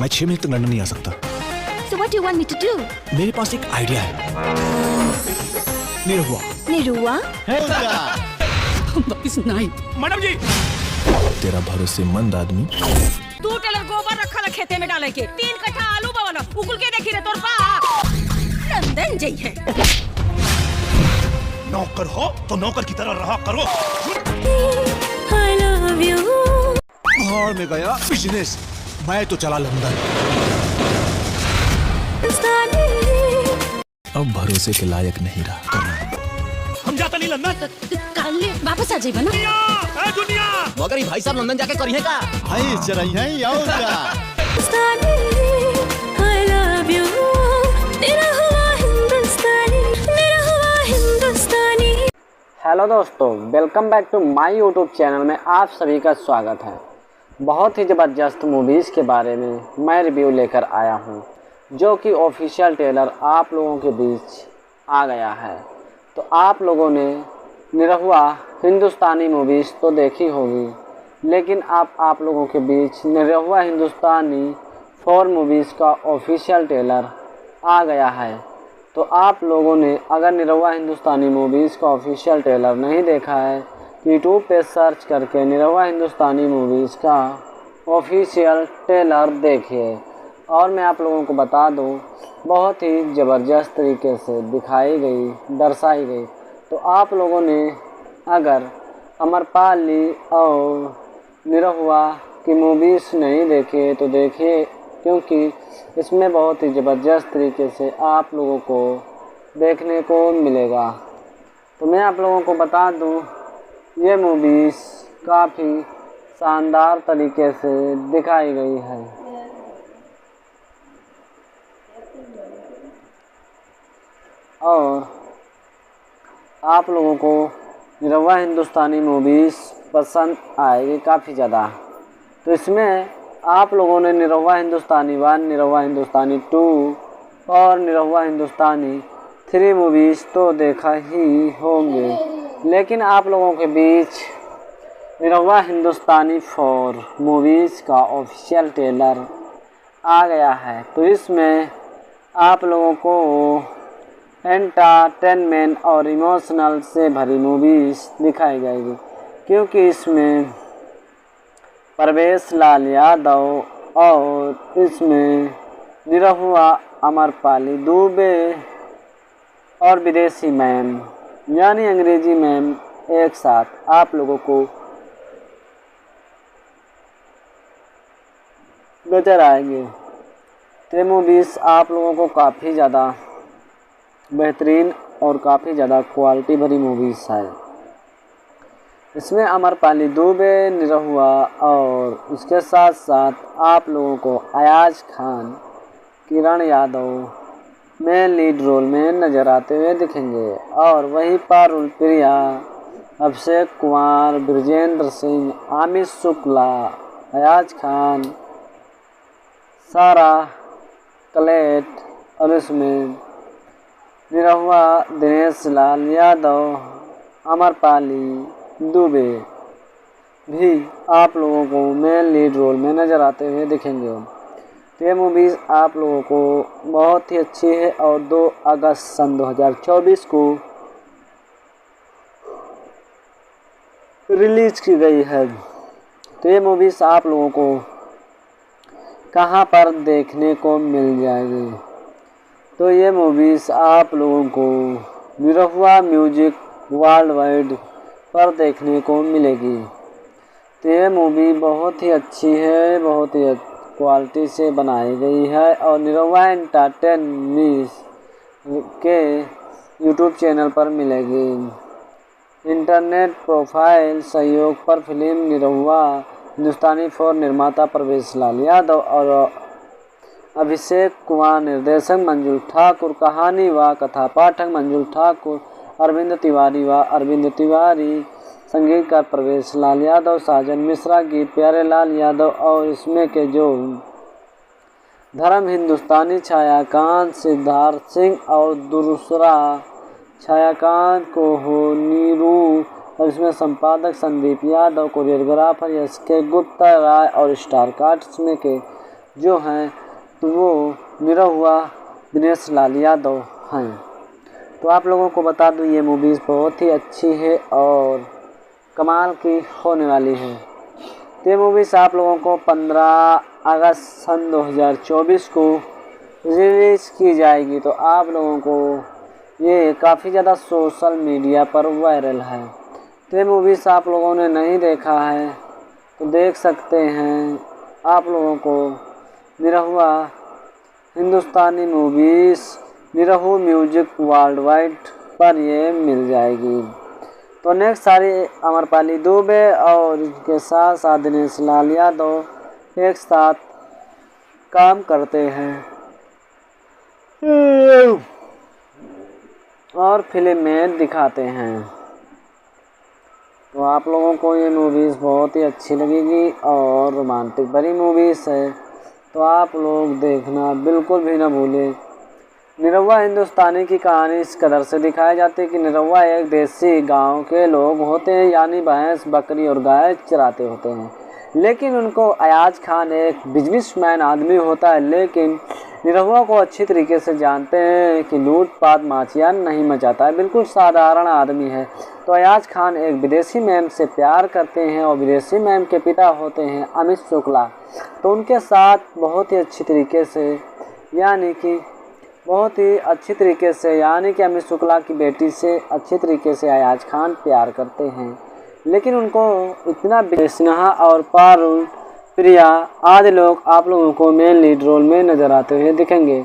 मैं 6 महीने तक लंदन नहीं आ सकता। So what do you want me to do? मेरे पास एक आइडिया है। निरहुआ। निरुआ? वापिस नहीं। मैडम जी, तेरा भरोसेमंद आदमी। तू टेलर गोबर रखा ना खेते में डाले के 3 कट्ठा आलू बवाना उकुल के देखी रे तोर बा लंदन जई है। नौकर हो तो नौकर की तरह रहा करो। I love you. भाड़ में गया बिजनेस, मैं तो चला लंदन। अब भरोसे के लायक नहीं रहा करना। हम जाता नहीं लंदन। कल वापस आ जाई बना। दुनिया मगर ये भाई साहब लंदन जाके करी है का? भाई जरा यहीं आओ जरा। I love you. Nirahua Hindustani, Nirahua Hindustani. Hello दोस्तों, welcome back to my YouTube channel में आप सभी का स्वागत है। बहुत ही ज़बरदस्त मूवीज़ के बारे में मैं रिव्यू लेकर आया हूं, जो कि ऑफिशियल ट्रेलर आप लोगों के बीच आ गया है। तो आप लोगों ने निरहुआ हिंदुस्तानी मूवीज़ तो देखी होगी, लेकिन आप लोगों के बीच निरहुआ हिंदुस्तानी 4 मूवीज़ का ऑफिशियल ट्रेलर आ गया है। तो आप लोगों ने अगर निरहुआ हिंदुस्तानी मूवीज़ का ऑफिशियल ट्रेलर नहीं देखा है, यूट्यूब पे सर्च करके निरहुआ हिंदुस्तानी मूवीज़ का ऑफिशियल ट्रेलर देखिए। और मैं आप लोगों को बता दूं, बहुत ही ज़बरदस्त तरीके से दिखाई गई, दर्शाई गई। तो आप लोगों ने अगर अमरपाली और निरहुआ की मूवीज़ नहीं देखे तो देखिए, क्योंकि इसमें बहुत ही ज़बरदस्त तरीके से आप लोगों को देखने को मिलेगा। तो मैं आप लोगों को बता दूं, ये मूवीज़ काफ़ी शानदार तरीके से दिखाई गई है। और आप लोगों को निरहुआ हिंदुस्तानी मूवीज़ पसंद आएगी काफ़ी ज़्यादा। तो इसमें आप लोगों ने निरहुआ हिंदुस्तानी 1, निरहुआ हिंदुस्तानी 2 और निरहुआ हिंदुस्तानी 3 मूवीज़ तो देखा ही होंगे, लेकिन आप लोगों के बीच निरहुआ हिंदुस्तानी 4 मूवीज़ का ऑफिशियल ट्रेलर आ गया है। तो इसमें आप लोगों को एंटरटेनमेंट और इमोशनल से भरी मूवीज़ दिखाई जाएगी, क्योंकि इसमें परवेश लाल यादव और इसमें निरहुआ, अमरपाली दुबे और विदेशी मैम यानी अंग्रेजी मैम एक साथ आप लोगों को नजर आएंगे। ये मूवीज़ आप लोगों को काफ़ी ज़्यादा बेहतरीन और काफ़ी ज़्यादा क्वालिटी भरी मूवीज़ है। इसमें अमरपाली दुबे, निरहुआ और उसके साथ साथ आप लोगों को Ayaz Khan, Kiran Yadav main lead role में नज़र आते हुए दिखेंगे। और वहीं पारुल प्रिया, अभिषेक कुमार, ब्रजेंद्र सिंह, आमिर शुक्ला, अयाज खान, सारा कलेट और इसमें निरहुआ दिनेश लाल यादव, अमरपाली दुबे भी आप लोगों को मेन लीड रोल में नज़र आते हुए दिखेंगे। तो ये मूवीज़ आप लोगों को बहुत ही अच्छी है और 2 अगस्त सन 2024 को रिलीज की गई है। तो ये मूवीज़ आप लोगों को कहाँ पर देखने को मिल जाएगी? तो ये मूवीज़ आप लोगों को निरहुआ म्यूजिक वर्ल्ड वाइड पर देखने को मिलेगी। तो ये मूवी बहुत ही अच्छी है, बहुत ही क्वालिटी से बनाई गई है और निरहुआ एंटरटेनमेंट के यूट्यूब चैनल पर मिलेगी। इंटरनेट प्रोफाइल सहयोग पर फिल्म निरहुआ हिंदुस्तानी 4 निर्माता परवेश लाल यादव और अभिषेक कुमार, निर्देशक मंजुल ठाकुर, कहानी व कथा पाठक मंजुल ठाकुर, अरविंद तिवारी, संगीतकार परवेश लाल यादव, साजन मिश्रा, गीत प्यारे लाल यादव और इसमें के जो धर्म हिंदुस्तानी, छायाकांत सिद्धार्थ सिंह और दूसरा छायाकांत को हो नीरू और इसमें संपादक संदीप यादव, कोरियोग्राफर एस के गुप्ता राय और स्टार कास्ट इसमें के जो हैं तो वो निरहुआ दिनेश लाल यादव हैं। तो आप लोगों को बता दूं ये मूवीज़ बहुत ही अच्छी है और कमाल की होने वाली है। तो ये मूवीज़ आप लोगों को 15 अगस्त सन 2024 को रिलीज़ की जाएगी। तो आप लोगों को ये काफ़ी ज़्यादा सोशल मीडिया पर वायरल है। तो ये मूवीज़ आप लोगों ने नहीं देखा है तो देख सकते हैं। आप लोगों को Nirahua Hindustani movies Nirahua music world wide पर ये मिल जाएगी। तो नेक्स्ट सारी अमरपाली दुबे और इसके साथ साथ दिनेश लाल यादव एक साथ काम करते हैं और फिल्म में दिखाते हैं। तो आप लोगों को ये मूवीज़ बहुत ही अच्छी लगेगी और रोमांटिक भरी मूवीज़ है। तो आप लोग देखना बिल्कुल भी ना भूलें। निरहुआ हिंदुस्तानी की कहानी इस कदर से दिखाई जाती है कि निरहुआ एक देसी गांव के लोग होते हैं, यानी भैंस बकरी और गाय चराते होते हैं। लेकिन उनको अयाज खान एक बिजनेसमैन आदमी होता है, लेकिन निरहुआ को अच्छी तरीके से जानते हैं कि लूटपाट माचियान नहीं मचाता है, बिल्कुल साधारण आदमी है। तो अयाज खान एक विदेशी मैम से प्यार करते हैं और विदेशी मैम के पिता होते हैं अमित शुक्ला। तो उनके साथ बहुत ही अच्छी तरीके से यानी कि अमित शुक्ला की बेटी से अच्छी तरीके से अयाज खान प्यार करते हैं। लेकिन उनको इतना स्नेहा और पारुल प्रिया आदि लोग आप लोगों को मेन लीड रोल में नज़र आते हुए दिखेंगे।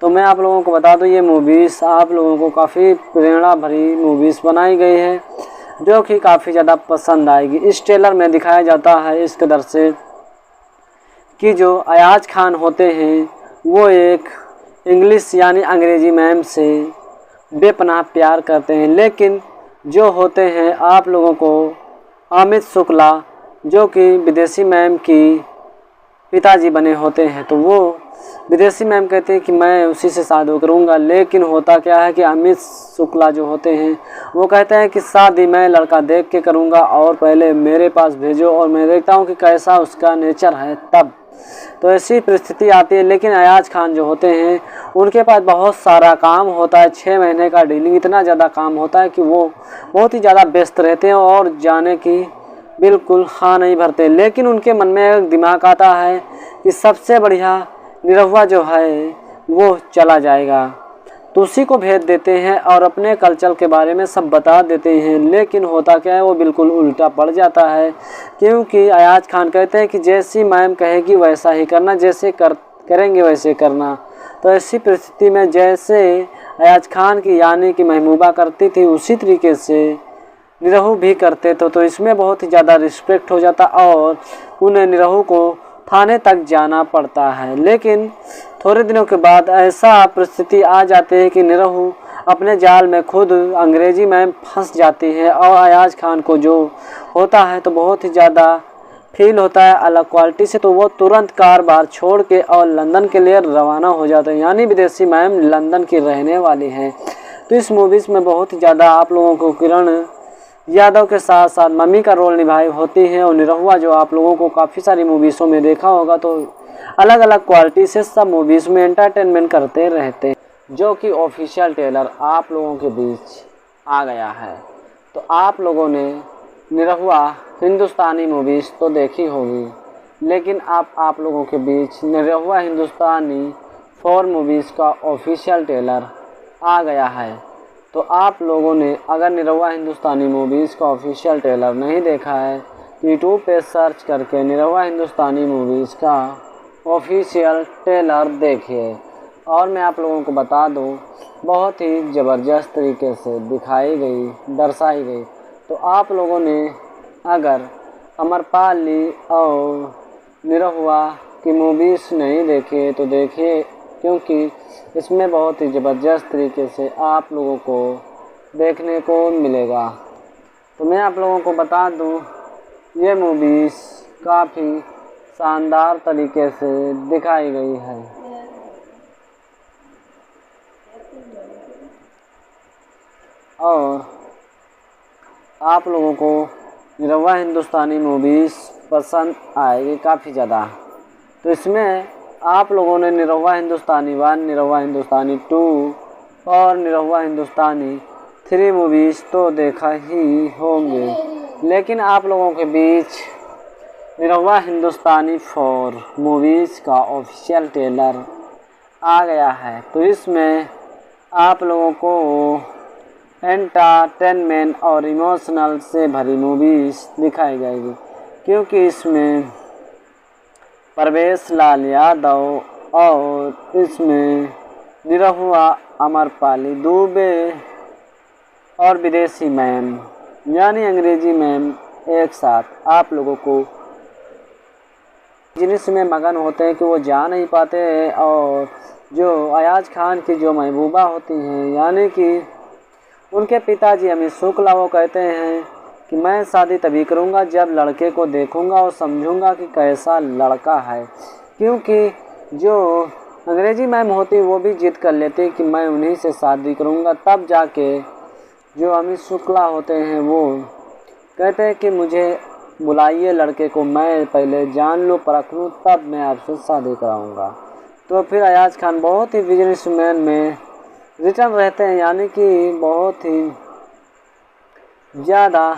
तो मैं आप लोगों को बता दूं ये मूवीज़ आप लोगों को काफ़ी प्रेरणा भरी मूवीज़ बनाई गई है जो कि काफ़ी ज़्यादा पसंद आएगी। इस ट्रेलर में दिखाया जाता है इस कदर से कि जो अयाज खान होते हैं वो एक इंग्लिश यानी अंग्रेज़ी मैम से बेपनाह प्यार करते हैं। लेकिन जो होते हैं आप लोगों को अमित शुक्ला जो कि विदेशी मैम की पिताजी बने होते हैं, तो वो विदेशी मैम कहते हैं कि मैं उसी से शादी करूँगा। लेकिन होता क्या है कि अमित शुक्ला जो होते हैं वो कहते हैं कि शादी मैं लड़का देख के करूँगा और पहले मेरे पास भेजो और मैं देखता हूँ कि कैसा उसका नेचर है तब। तो ऐसी परिस्थिति आती है। लेकिन अयाज खान जो होते हैं उनके पास बहुत सारा काम होता है, 6 महीने का डीलिंग, इतना ज़्यादा काम होता है कि वो बहुत ही ज़्यादा व्यस्त रहते हैं और जाने की बिल्कुल हाँ नहीं भरते। लेकिन उनके मन में एक दिमाग आता है कि सबसे बढ़िया निरहुआ जो है वो चला जाएगा, तो उसी को भेज देते हैं और अपने कल्चर के बारे में सब बता देते हैं। लेकिन होता क्या है वो बिल्कुल उल्टा पड़ जाता है, क्योंकि अयाज खान कहते हैं कि जैसी मैम कहेगी वैसा ही करना, जैसे करेंगे वैसे करना। तो ऐसी परिस्थिति में जैसे अयाज खान की यानी कि महबूबा करती थी उसी तरीके से निरहु भी करते तो इसमें बहुत ही ज़्यादा रिस्पेक्ट हो जाता और उन्हें निरहु को थाने तक जाना पड़ता है। लेकिन थोड़े दिनों के बाद ऐसा परिस्थिति आ जाती है कि निरहु अपने जाल में खुद अंग्रेज़ी में फंस जाती है और अयाज खान को जो होता है तो बहुत ही ज़्यादा फील होता है अलग क्वालिटी से। तो वो तुरंत कारोबार छोड़ के और लंदन के लिए रवाना हो जाते हैं, यानी विदेशी मैम लंदन की रहने वाली हैं। तो इस मूवीज़ में बहुत ही ज़्यादा आप लोगों को किरण यादव के साथ साथ मम्मी का रोल निभाई होती है और निरहुआ जो आप लोगों को काफ़ी सारी मूवीज़ों में देखा होगा तो अलग अलग क्वालिटी से सब मूवीज़ में एंटरटेनमेंट करते रहते हैं, जो कि ऑफिशियल ट्रेलर आप लोगों के बीच आ गया है। तो आप लोगों ने निरहुआ हिंदुस्तानी मूवीज़ तो देखी होगी, लेकिन आप लोगों के बीच निरहुआ हिंदुस्तानी 4 मूवीज़ का ऑफिशियल ट्रेलर आ गया है। तो आप लोगों ने अगर निरहुआ हिंदुस्तानी मूवीज़ का ऑफिशियल ट्रेलर नहीं देखा है तो यूट्यूब पे सर्च करके निरहुआ हिंदुस्तानी मूवीज़ का ऑफिशियल ट्रेलर देखिए। और मैं आप लोगों को बता दूं बहुत ही ज़बरदस्त तरीके से दिखाई गई दर्शाई गई। तो आप लोगों ने अगर अमरपाली और निरहुआ की मूवीज़ नहीं देखे तो देखिए, क्योंकि इसमें बहुत ही ज़बरदस्त तरीके से आप लोगों को देखने को मिलेगा। तो मैं आप लोगों को बता दूं ये मूवीज़ काफ़ी शानदार तरीके से दिखाई गई है। और आप लोगों को निरहुआ हिंदुस्तानी मूवीज़ पसंद आएगी काफ़ी ज़्यादा। तो इसमें आप लोगों ने निरहुआ हिंदुस्तानी 1, निरहुआ हिंदुस्तानी 2 और निरहुआ हिंदुस्तानी 3 मूवीज़ तो देखा ही होंगे, लेकिन आप लोगों के बीच निरहुआ हिंदुस्तानी 4 मूवीज़ का ऑफिशियल ट्रेलर आ गया है। तो इसमें आप लोगों को एंटरटेनमेंट और इमोशनल से भरी मूवीज़ दिखाई जाएगी, क्योंकि इसमें परवेश लाल यादव और इसमें निरहुआ अमरपाली दुबे और विदेशी मैम यानी अंग्रेजी मैम एक साथ आप लोगों को जिसमें मगन होते हैं कि वो जा नहीं पाते हैं, और जो अयाज खान की जो महबूबा होती हैं यानी कि उनके पिताजी अमित शुक्ला, वो कहते हैं कि मैं शादी तभी करूंगा जब लड़के को देखूंगा और समझूंगा कि कैसा लड़का है, क्योंकि जो अंग्रेजी मैम होती वो भी जिद कर लेती कि मैं उन्हीं से शादी करूंगा। तब जाके जो अमित शुक्ला होते हैं वो कहते हैं कि मुझे बुलाइए लड़के को, मैं पहले जान लूँ परख लूँ तब मैं आपसे शादी कराऊंगा। तो फिर अयाज खान बहुत ही बिजनेसमैन में रिटर्न रहते हैं, यानी कि बहुत ही ज़्यादा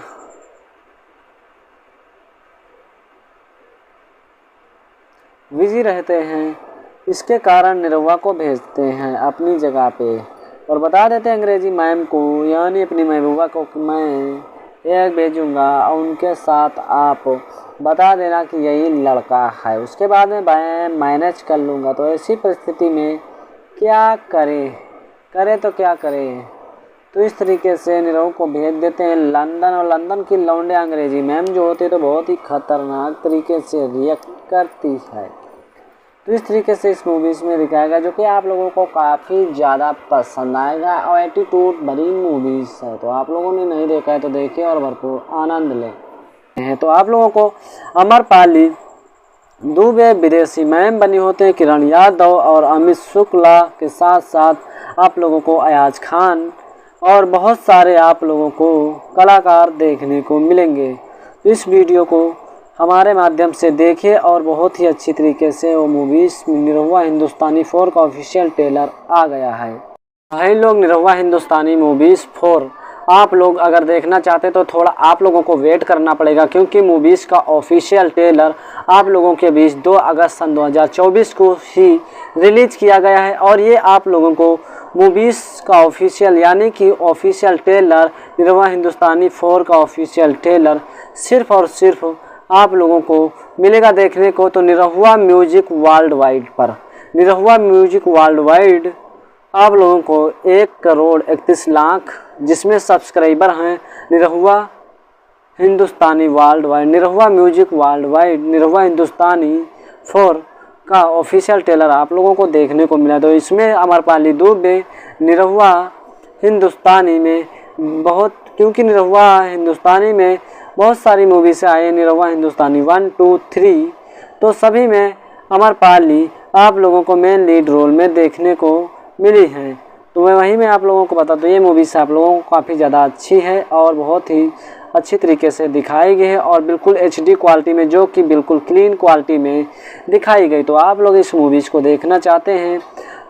बिजी रहते हैं। इसके कारण निरहुआ को भेजते हैं अपनी जगह पे और बता देते हैं अंग्रेजी मैम को यानी अपनी महबूबा को कि मैं एक भेजूँगा और उनके साथ आप बता देना कि यही लड़का है, उसके बाद में मैं मैनेज कर लूँगा। तो ऐसी परिस्थिति में क्या करें तो क्या करें, तो इस तरीके से निरहु को भेज देते हैं लंदन। और लंदन की लौंडे अंग्रेजी मैम जो होती है तो बहुत ही ख़तरनाक तरीके से रिएक्ट करती है। तो इस तरीके से इस मूवीज़ में दिखाएगा जो कि आप लोगों को काफ़ी ज़्यादा पसंद आएगा और एटीट्यूड भरी मूवीज़ है। तो आप लोगों ने नहीं देखा है तो देखिए और भरपूर आनंद लें। तो आप लोगों को अमरपाली दुबे विदेशी मैम बनी होते हैं किरण यादव और अमित शुक्ला के साथ साथ आप लोगों को अयाज खान और बहुत सारे आप लोगों को कलाकार देखने को मिलेंगे। इस वीडियो को हमारे माध्यम से देखिए और बहुत ही अच्छी तरीके से वो मूवीज़ निरहुआ हिंदुस्तानी 4 का ऑफिशियल ट्रेलर आ गया है। भाई लोग, निरहुआ हिंदुस्तानी मूवीज़ 4 आप लोग अगर देखना चाहते तो थोड़ा आप लोगों को वेट करना पड़ेगा, क्योंकि मूवीज़ का ऑफिशियल ट्रेलर आप लोगों के बीच 2 अगस्त सन 2024 को ही रिलीज़ किया गया है। और ये आप लोगों को मूवीज़ का ऑफिशियल यानी कि ऑफिशियल ट्रेलर निरहुआ हिंदुस्तानी 4 का ऑफिशियल ट्रेलर सिर्फ़ और सिर्फ आप लोगों को मिलेगा देखने को तो निरहुआ म्यूजिक वर्ल्ड वाइड पर। निरहुआ म्यूजिक वर्ल्ड वाइड आप लोगों को 1,31,00,000 जिसमें सब्सक्राइबर हैं Nirahua Hindustani world wide, Nirahua music world wide, Nirahua Hindustani 4 का ऑफिशियल ट्रेलर आप लोगों को देखने को मिला। तो इसमें अमरपाली दुबे निरहुआ हिंदुस्तानी में क्योंकि निरहुआ हिंदुस्तानी में बहुत सारी मूवी से आए, निरहुआ हिंदुस्तानी 1, 2, 3, तो सभी में अमरपाली आप लोगों को मेन लीड रोल में देखने को मिली है। तो मैं वहीं में आप लोगों को बता दूँ ये मूवीज़ आप लोगों को काफ़ी ज़्यादा अच्छी है और बहुत ही अच्छी तरीके से दिखाई गई है और बिल्कुल HD क्वालिटी में, जो कि बिल्कुल क्लीन क्वालिटी में दिखाई गई। तो आप लोग इस मूवीज़ को देखना चाहते हैं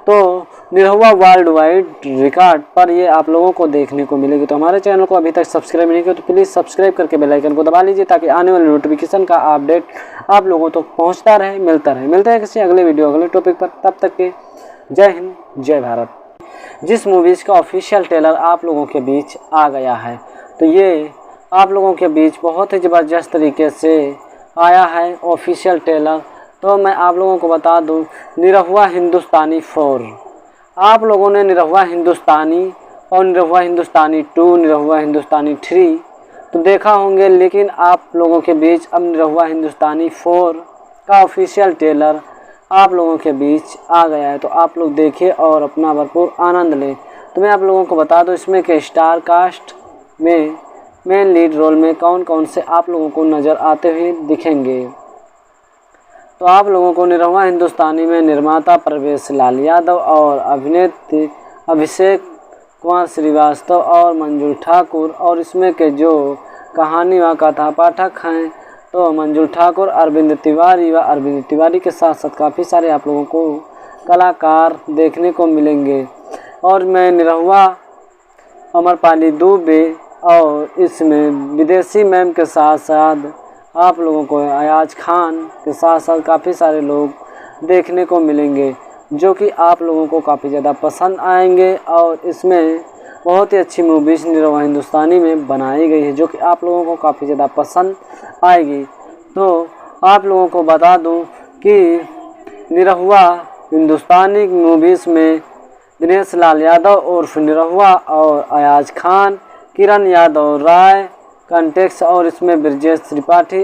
तो निरहुआ वर्ल्ड वाइड रिकॉर्ड पर ये आप लोगों को देखने को मिलेगी। तो हमारे चैनल को अभी तक सब्सक्राइब नहीं किया तो प्लीज़ सब्सक्राइब करके बेल आइकन को दबा लीजिए ताकि आने वाले नोटिफिकेशन का अपडेट आप लोगों तक पहुंचता रहे, मिलता रहे। मिलते हैं किसी अगले वीडियो अगले टॉपिक पर, तब तक के जय हिंद जय भारत। जिस मूवीज़ का ऑफिशियल ट्रेलर आप लोगों के बीच आ गया है तो ये आप लोगों के बीच बहुत ही ज़बरदस्त तरीके से आया है ऑफिशियल ट्रेलर। तो मैं आप लोगों को बता दूं निरहुआ हिंदुस्तानी 4 आप लोगों ने निरहुआ हिंदुस्तानी और निरहुआ हिंदुस्तानी 2, निरहुआ हिंदुस्तानी 3 तो देखा होंगे, लेकिन आप लोगों के बीच अब निरहुआ हिंदुस्तानी 4 का ऑफिशियल ट्रेलर आप लोगों के बीच आ गया है। तो आप लोग देखिए और अपना भरपूर आनंद लें। तो मैं आप लोगों को बता दूं इसमें के स्टार कास्ट में मेन लीड रोल में कौन कौन से आप लोगों को नज़र आते हुए दिखेंगे। तो आप लोगों को निरहुआ हिंदुस्तानी में निर्माता परवेश लाल यादव और अभिनेत्री अभिषेक कुमार श्रीवास्तव और मंजू ठाकुर, और इसमें के जो कहानी व कथा पाठक हैं तो मंजुल ठाकुर, अरविंद तिवारी व अरविंद तिवारी के साथ साथ काफ़ी सारे आप लोगों को कलाकार देखने को मिलेंगे। और मैं निरहुआ अमरपाली दुबे और इसमें विदेशी मैम के साथ साथ आप लोगों को अयाज खान के साथ साथ काफ़ी सारे लोग देखने को मिलेंगे, जो कि आप लोगों को काफ़ी ज़्यादा पसंद आएंगे। और इसमें बहुत ही अच्छी मूवीज़ निरहुआ हिंदुस्तानी में बनाई गई है, जो कि आप लोगों को काफ़ी ज़्यादा पसंद आएगी। तो आप लोगों को बता दूं कि निरहुआ हिंदुस्तानी मूवीज़ में दिनेश लाल यादव उर्फ निरहुआ और अयाज खान, किरण यादव राय, कंटेक्स और इसमें ब्रजेश त्रिपाठी,